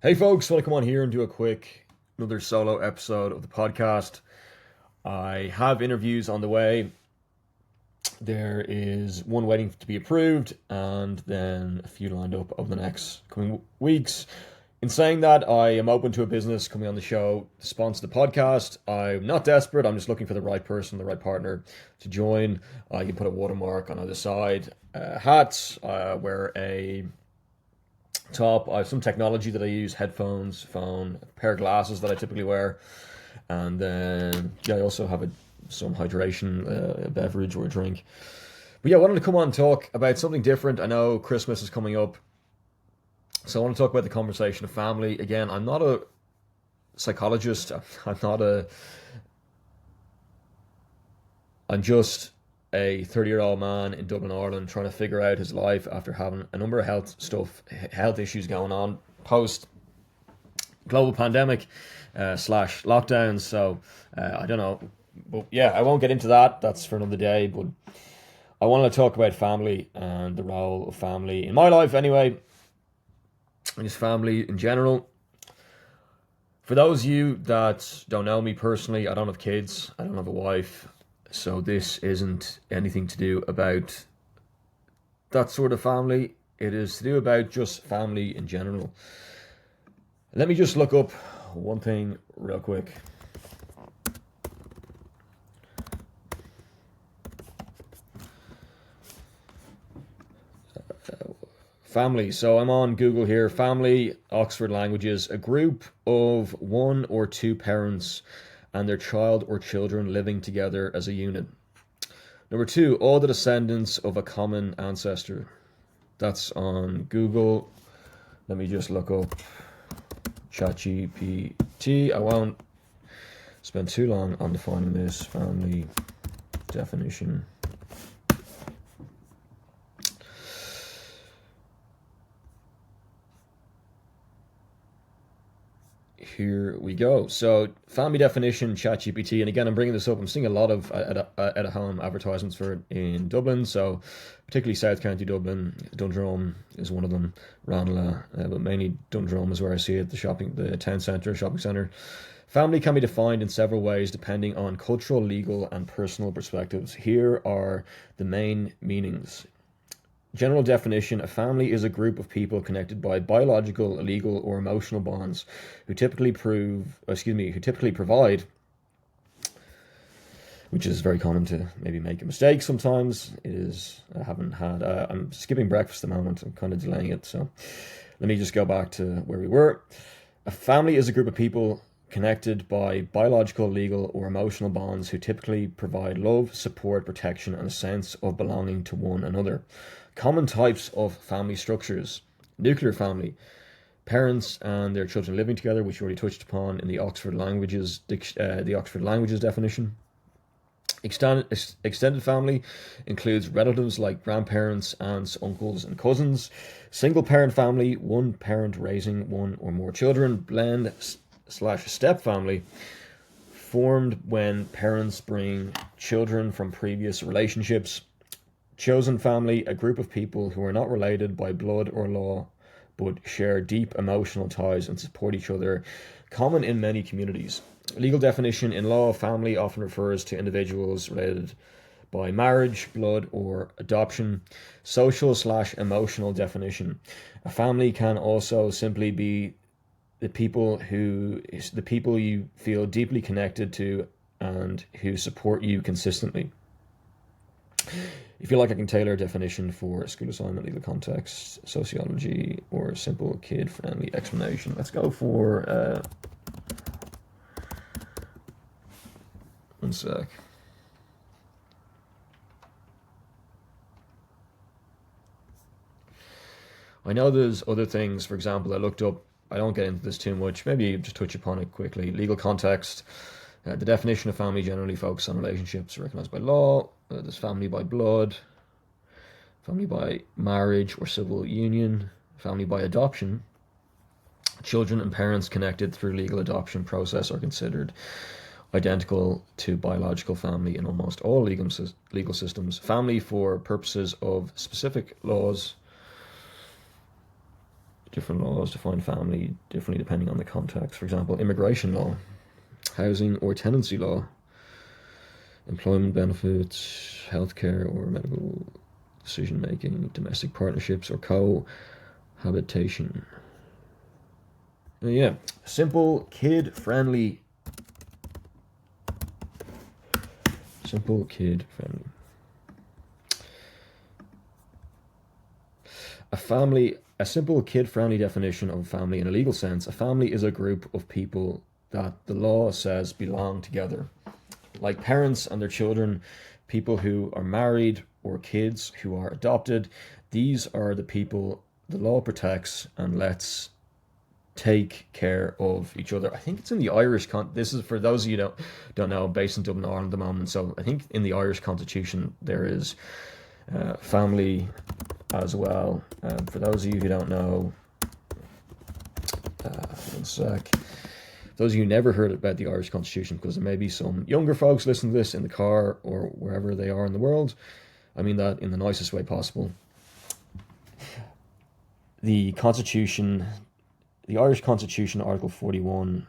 Hey folks, want to come on here and do another solo episode of the podcast. I have interviews on the way. There is one waiting to be approved, and then a few lined up over the next coming weeks. In saying that, I am open to a business coming on the show to sponsor the podcast. I'm not desperate. I'm just looking for the right person, the right partner to join. I can put a watermark on either side. Hats. Wear a top. I have some technology that I use: headphones, phone, a pair of glasses that I typically wear, and then I also have some hydration, a beverage or a drink. But yeah, I wanted to come on and talk about something different. I know Christmas is coming up, so I want to talk about the conversation of family. Again, I'm not a psychologist. I'm not a. I'm just a 30-year-old man in Dublin, Ireland, trying to figure out his life after having a number of health issues going on post global pandemic slash lockdowns. So I don't know, but yeah, I won't get into that. That's for another day. But I wanted to talk about family and the role of family in my life, anyway, and just family in general. For those of you that don't know me personally, I don't have kids. I don't have a wife. So this isn't anything to do about that sort of family. It is to do about just family in general. Let me just look up one thing real quick. Family. So I'm on Google here. Family, Oxford Languages, a group of one or two parents and their child or children living together as a unit. Number two, all the descendants of a common ancestor. That's on Google. Let me just look up ChatGPT. I won't spend too long on defining this. Family definition. Here we go. So, family definition, ChatGPT, and again, I'm bringing this up. I'm seeing a lot of at home advertisements for it in Dublin. So, particularly South County Dublin, Dundrum is one of them. Ranelagh, but mainly Dundrum is where I see it. The town centre, shopping centre. Family can be defined in several ways depending on cultural, legal, and personal perspectives. Here are the main meanings. General definition: a family is a group of people connected by biological, legal, or emotional bonds who typically provide, which is very common to maybe make a mistake sometimes. I'm skipping breakfast at the moment. I'm kind of delaying it. So let me just go back to where we were. A family is a group of people connected by biological, legal, or emotional bonds who typically provide love, support, protection, and a sense of belonging to one another. Common types of family structures: nuclear family, parents and their children living together, which we already touched upon in the Oxford Languages definition. Extended family includes relatives like grandparents, aunts, uncles, and cousins. Single parent family, one parent raising one or more children. Blend/step family, formed when parents bring children from previous relationships. Chosen family, a group of people who are not related by blood or law but share deep emotional ties and support each other, common in many communities. Legal definition: in law, family often refers to individuals related by marriage, blood, or adoption. Social/emotional definition: a family can also simply be the people you feel deeply connected to and who support you consistently. If you like, I can tailor a definition for school assignment, legal context, sociology, or simple kid-friendly explanation. Let's go for one sec. I know there's other things. For example, I looked up. I don't get into this too much. Maybe just touch upon it quickly. Legal context. The definition of family generally focuses on relationships recognized by law. There's family by blood, family by marriage or civil union, family by adoption. Children and parents connected through legal adoption process are considered identical to biological family in almost all legal systems. Family for purposes of specific laws Different laws define family differently depending on the context. For example, immigration law, housing or tenancy law, employment benefits, healthcare or medical decision making, domestic partnerships or cohabitation. Yeah, simple, kid-friendly. Simple, kid-friendly. A simple, kid-friendly definition of a family in a legal sense. A family is a group of people that the law says belong together. Like parents and their children, people who are married, or kids who are adopted. These are the people the law protects and lets take care of each other. I think it's in the Irish this is for those of you who don't know, based in Dublin, Ireland at the moment. So I think in the Irish Constitution there is family as well. For those of you who don't know, one sec. Those of you who never heard about the Irish Constitution, because there may be some younger folks listening to this in the car or wherever they are in the world. I mean that in the nicest way possible. The Constitution, the Irish Constitution, Article 41,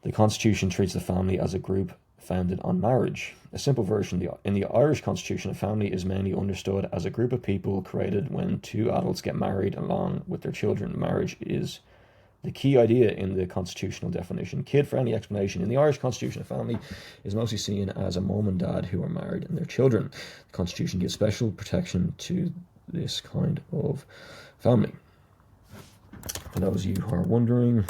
the Constitution treats the family as a group founded on marriage. A simple version, in the Irish Constitution, a family is mainly understood as a group of people created when two adults get married along with their children. Marriage is the key idea in the constitutional definition. Kid-friendly explanation. In the Irish Constitution, a family is mostly seen as a mum and dad who are married and their children. The Constitution gives special protection to this kind of family. For those of you who are wondering,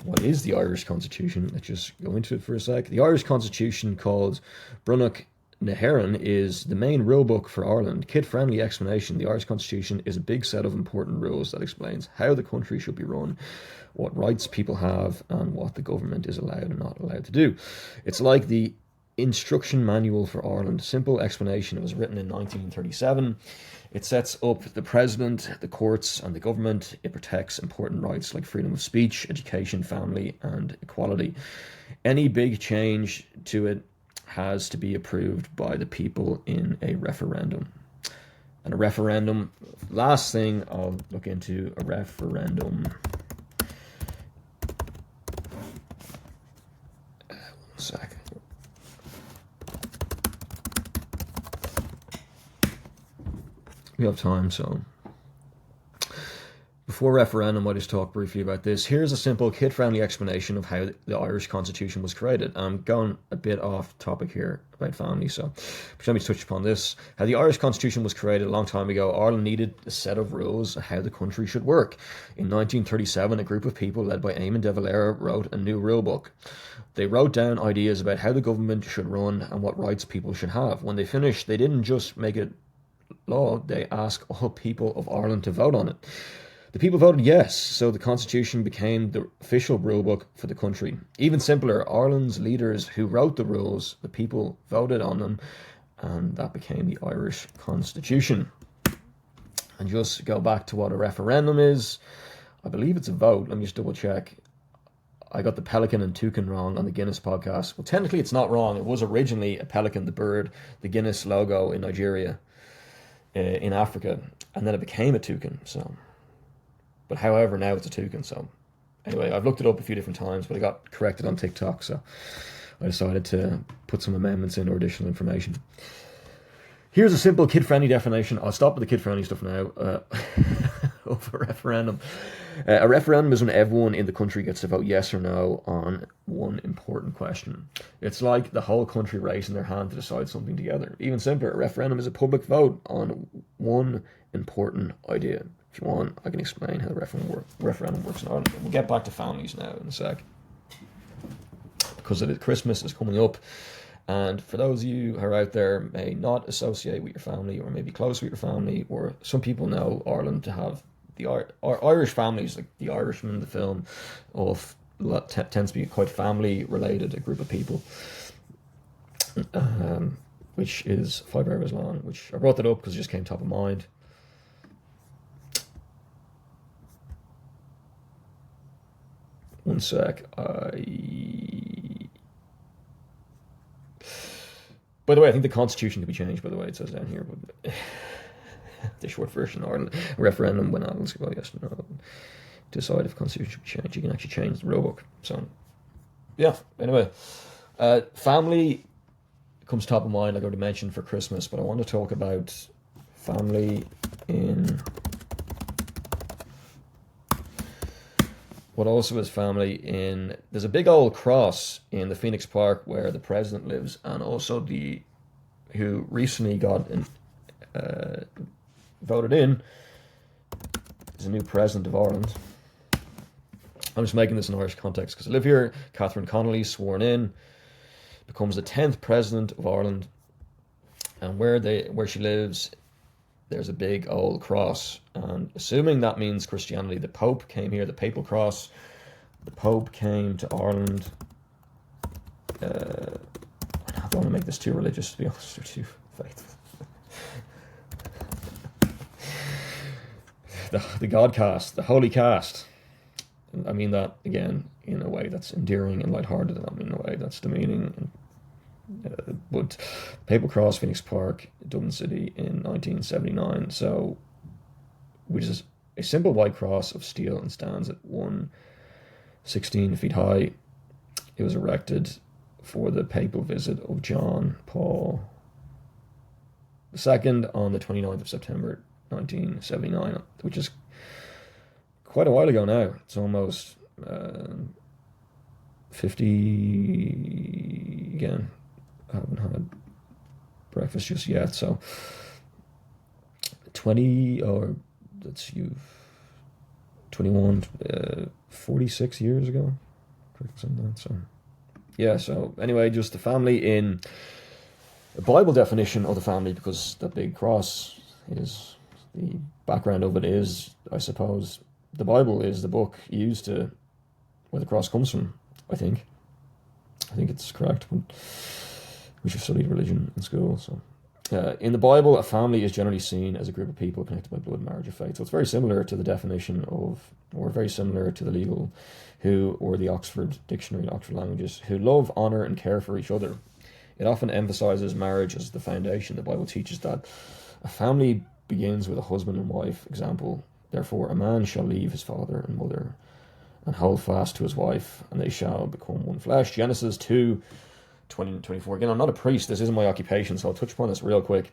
what is the Irish Constitution? Let's just go into it for a sec. The Irish Constitution, called Brunach na hÉireann, is the main rule book for Ireland. Kid-friendly explanation. The Irish Constitution is a big set of important rules that explains how the country should be run, what rights people have, and what the government is allowed and not allowed to do. It's like the instruction manual for Ireland. Simple explanation. It was written in 1937. It sets up the president, the courts, and the government. It protects important rights like freedom of speech, education, family, and equality. Any big change to it has to be approved by the people in a referendum. And a referendum, last thing I'll look into, a referendum. One sec. We have time, so before referendum, I'll just talk briefly about this. Here's a simple, kid-friendly explanation of how the Irish Constitution was created. I'm going a bit off topic here about family, so let me touch upon this. How the Irish Constitution was created a long time ago. Ireland needed a set of rules of how the country should work. In 1937, a group of people led by Eamon de Valera wrote a new rule book. They wrote down ideas about how the government should run and what rights people should have. When they finished, they didn't just make it law, they asked all people of Ireland to vote on it. The people voted yes, so the Constitution became the official rule book for the country. Even simpler, Ireland's leaders who wrote the rules, the people voted on them, and that became the Irish Constitution. And just go back to what a referendum is. I believe it's a vote. Let me just double check. I got the pelican and toucan wrong on the Guinness podcast. Well, technically it's not wrong. It was originally a pelican, the bird, the Guinness logo in Nigeria, in Africa, and then it became a toucan. So, but however, now it's a toucan. So anyway, I've looked it up a few different times, but I got corrected on TikTok, so I decided to put some amendments in or additional information. Here's a simple kid-friendly definition. I'll stop with the kid-friendly stuff now. Of a referendum. A referendum is when everyone in the country gets to vote yes or no on one important question. It's like the whole country raising their hand to decide something together. Even simpler, a referendum is a public vote on one important idea. If you want, I can explain how the referendum works in Ireland. We'll get back to families now in a sec, because Christmas is coming up. And for those of you who are out there may not associate with your family or maybe close with your family, or some people know Ireland to have the Irish families, like the Irishman, the film, tends to be quite family related, a group of people, which is 5 hours long, which I brought that up because it just came top of mind. One sec, By the way, I think the constitution can be changed, by the way, it says down here, but the short version, or a referendum when adults go yes or no, decide if the constitution should be changed. You can actually change the rule book. So, yeah, anyway, family comes top of mind, like I already mentioned, for Christmas, but I want to talk about family in what also is family in, there's a big old cross in the Phoenix Park where the president lives, and also who recently got voted in as a new president of Ireland. I'm just making this in Irish context because I live here. Catherine Connolly, sworn in, becomes the 10th president of Ireland, and where she lives, there's a big old cross, and assuming that means Christianity, the Pope came here, the papal cross. The Pope came to Ireland. I don't want to make this too religious, to be honest, or too faithful. the God cast, the holy cast. I mean that again in a way that's endearing and lighthearted, and I mean in a way that's demeaning. But Papal Cross, Phoenix Park, Dublin City in 1979. So, which is a simple white cross of steel and stands at 116 feet high. It was erected for the papal visit of John Paul II on the 29th of September 1979, which is quite a while ago now. It's almost 50 again. I haven't had breakfast just yet, so 46 years ago. So yeah, so anyway, just the family in the Bible definition of the family, because the big cross is, the background of it is, I suppose, the Bible is the book used to, where the cross comes from, I think it's correct. We should study religion in school. So, in the Bible, a family is generally seen as a group of people connected by blood, marriage, or faith. So it's very similar to the definition of, or very similar to the legal who, or the Oxford Dictionary in Oxford Languages, who love, honor, and care for each other. It often emphasizes marriage as the foundation. The Bible teaches that a family begins with a husband and wife. Example, therefore, a man shall leave his father and mother and hold fast to his wife, and they shall become one flesh. Genesis 2:20-24. Again, I'm not a priest. This isn't my occupation, so I'll touch upon this real quick.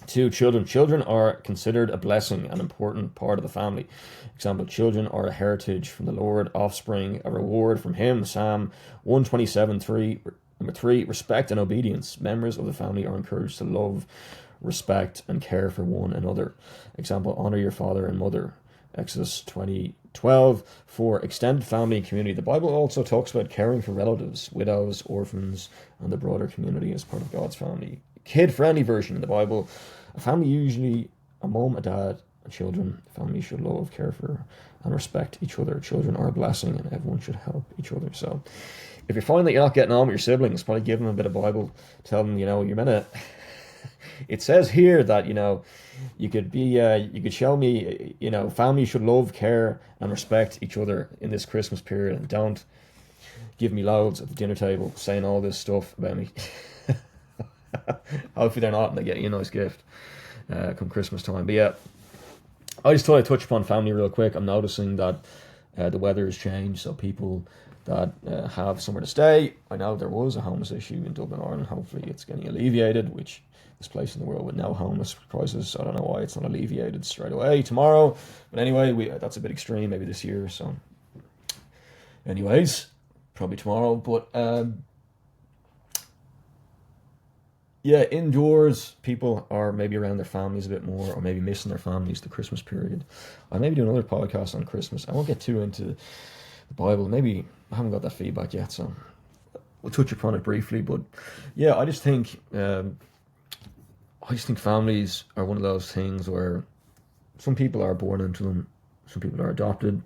2, children. Children are considered a blessing, an important part of the family. Example, children are a heritage from the Lord, offspring, a reward from him. Psalm 127:3. Number 3, respect and obedience. Members of the family are encouraged to love, respect, and care for one another. Example, honor your father and mother. Exodus 20:12. 4, extended family and community. The Bible also talks about caring for relatives, widows, orphans, and the broader community as part of God's family. Kid-friendly version in the Bible, a family usually a mom, a dad, and children. The family should love, care for, and respect each other. Children are a blessing, and everyone should help each other. So, if you're finding that you're not getting on with your siblings, probably give them a bit of Bible. Tell them, you're meant to. It says here that you could show me, family should love, care, and respect each other in this Christmas period, and don't give me loads at the dinner table saying all this stuff about me. Hopefully they're not, and they get you a nice gift come Christmas time. But yeah, I just thought I'd touch upon family real quick. I'm noticing that the weather has changed, so people that have somewhere to stay. I know there was a homeless issue in Dublin, Ireland. Hopefully it's getting alleviated, which this place in the world with no homeless crisis. I don't know why it's not alleviated straight away tomorrow. But anyway, that's a bit extreme, maybe this year. So anyways, probably tomorrow. But yeah, indoors, people are maybe around their families a bit more, or maybe missing their families the Christmas period. I'll maybe do another podcast on Christmas. I won't get too into the Bible. Maybe I haven't got that feedback yet, so we'll touch upon it briefly. But yeah, I just think families are one of those things where some people are born into them, some people are adopted,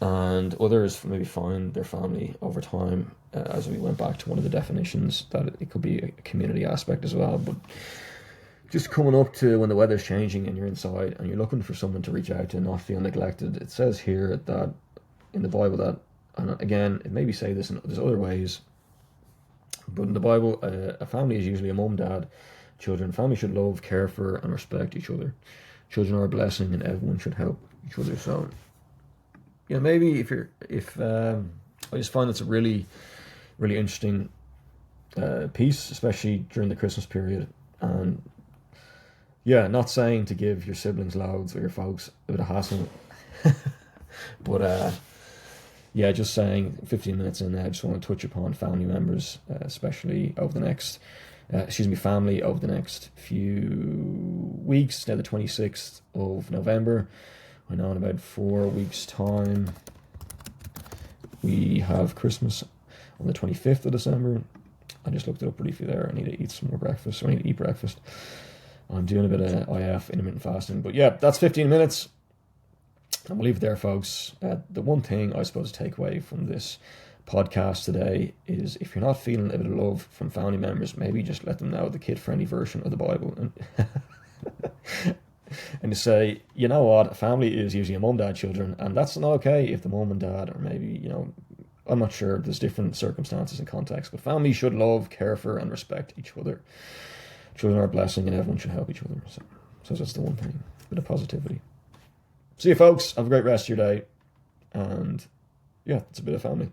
and others maybe find their family over time. As we went back to one of the definitions, that it could be a community aspect as well. But just coming up to when the weather's changing and you're inside and you're looking for someone to reach out to and not feel neglected, it says here that in the Bible that, and again, it maybe say this in there's other ways, But in the Bible, a family is usually a mum, dad, children. Family should love, care for, and respect each other. Children are a blessing, and everyone should help each other. So, yeah, maybe if I just find it's a really, really interesting piece, especially during the Christmas period. And yeah, not saying to give your siblings loads or your folks a bit of hassle, but yeah, just saying 15 minutes in there, I just want to touch upon family members, especially over the next, family over the next few weeks. Now, the 26th of November, I know in about 4 weeks' time, we have Christmas on the 25th of December. I just looked it up briefly there. I need to eat some more breakfast, or I need to eat breakfast. I'm doing a bit of IF, intermittent fasting. But yeah, that's 15 minutes. And we'll leave it there, folks. The one thing I suppose to take away from this podcast today is if you're not feeling a bit of love from family members, maybe just let them know the kid-friendly version of the Bible. And to say, you know what, a family is usually a mum, dad, children, and that's not okay if the mum and dad, or maybe, I'm not sure, there's different circumstances and contexts, but family should love, care for, and respect each other. Children are a blessing, and everyone should help each other. So that's the one thing, a bit of positivity. See you, folks. Have a great rest of your day. And yeah, it's a bit of family.